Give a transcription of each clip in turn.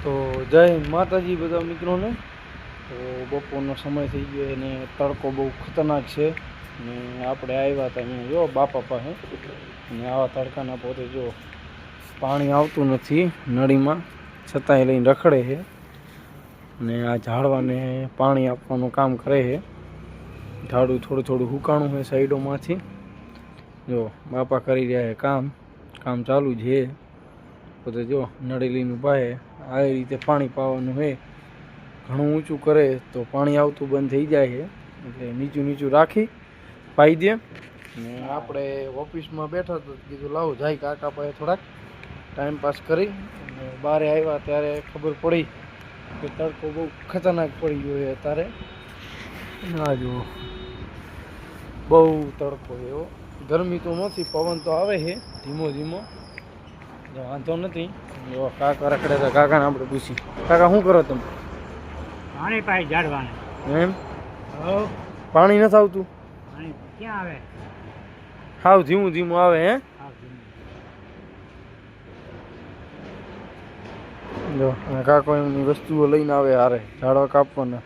તો જય માતાજી બધા મિત્રોને। તો બપોરનો સમય થઈ ગયો અને તડકો બહુ ખતરનાક છે ને આપણે આવ્યા હતા અહીંયા જો બાપા પાસે ને આવા તડકાના પોતે જો પાણી આવતું નથી નળીમાં છતાંય લઈને રખડે છે ને આ ઝાડવાને પાણી આપવાનું કામ કરે છે। ઝાડું થોડું થોડું હુકાણું છે સાઈડોમાંથી જો બાપા કરી રહ્યા છે કામ ચાલુ છે। પોતે જો નળી લઈને પાએ આ રીતે પાણી પાવાનું છે। ઘણું ઊંચું કરે તો પાણી આવતું બંધ થઈ જાય છે એટલે નીચું રાખી પાઈ દે ને આપણે ઓફિસમાં બેઠા તો કીધું લાવો જાય કાકા પાસે થોડાક ટાઈમ પાસ કરી અને બહાર આવ્યા ત્યારે ખબર પડી કે તડકો બહુ ખતરનાક પડી ગયો છે અત્યારે। ના જો બહુ તડકો એવો ગરમી તો નથી પવન તો આવે છે ધીમો ધીમો વાંધો નથી। જો કાકા રખડે તો કાકાને આપણે પૂછી કાકા શું કરો તમે? પાણી પાઈ ઝાડવાને એમ પાણી નથી આવતું? પાણી ક્યાં આવે? હાવ ધીમું આવે હે? જો કાકો એમની વસ્તુઓ લઈને આવે હારે ઝાડવા કાપવાના।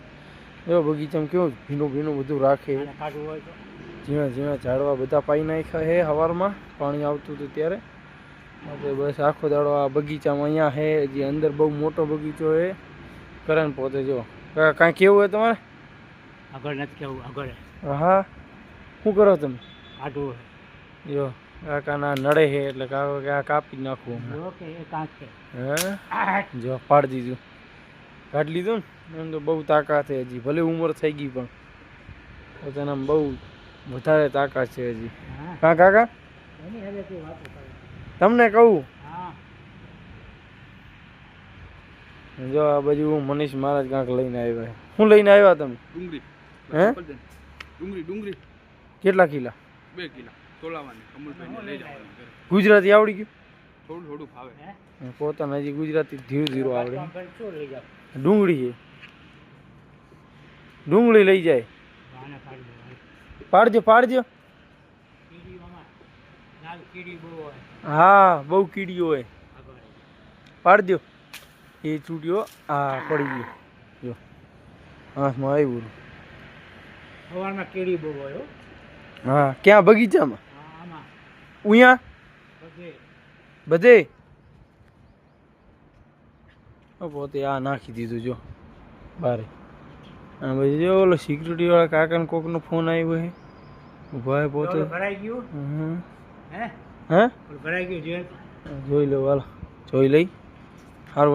જો બગીચામાં કેવું ભીનું બધું રાખે ઝીણા ઝાડવા બધા પાઈ નાખ્યા છે સવારમાં પાણી આવતું હતું ત્યારે। આપણે બસ આખો દાડો આ બગીચામાં અહીંયા છે હજી અંદર બહુ મોટો બગીચો છે કરે ને પોતે જો કાંઈ કેવું હોય તમારે? આગળ નથી કેવું આગળ? હા શું કરો તમે? કાઢવું જો કાકાના નડે છે એટલે કાકો કે આ કાપી નાખવું હે જો પાડી દીધું કાઢી લીધું ને એમ તો બહુ તાકાત છે હજી ભલે ઉંમર થઈ ગઈ પણ પોતાનામાં બહુ વધારે તાકાત છે હજી। હા કાકા તમને કહું જો આ બાજુ મનીષ મહારાજ કાંક લઈને આવ્યા। શું લઈને આવ્યા તમે? ડુંગળી હે? ડુંગળી કેટલા કિલા? 2 કિલા તોલાવાની કમલભાઈને લઈ જવાનું। ગુજરાતી આવડી ગયું? થોડું ફાવે પોતાને હજી ગુજરાતી ધીરું આવડે। ડુંગળી છે ડુંગળી લઈ જાય પાડજો હા બહુ કીડીઓ હોય પાડજો એ ચૂડ્યો આ પડી ગયો જો હાથમાં આવ્યું સવારમાં કીડી બહુ હોય। હા ક્યાં બગીચામાં? ઉયા બધે પોતે આ નાખી દીધું જો બારે। આ પછી જો ઓલો સિક્યુરિટી વાળા કાકાને કોકનો ફોન આવ્યો છે ઉભા પોતે ભરાઈ ગયું હે ભરાઈ ગયું જોઈ લો હાલો જોઈ લઈ સારું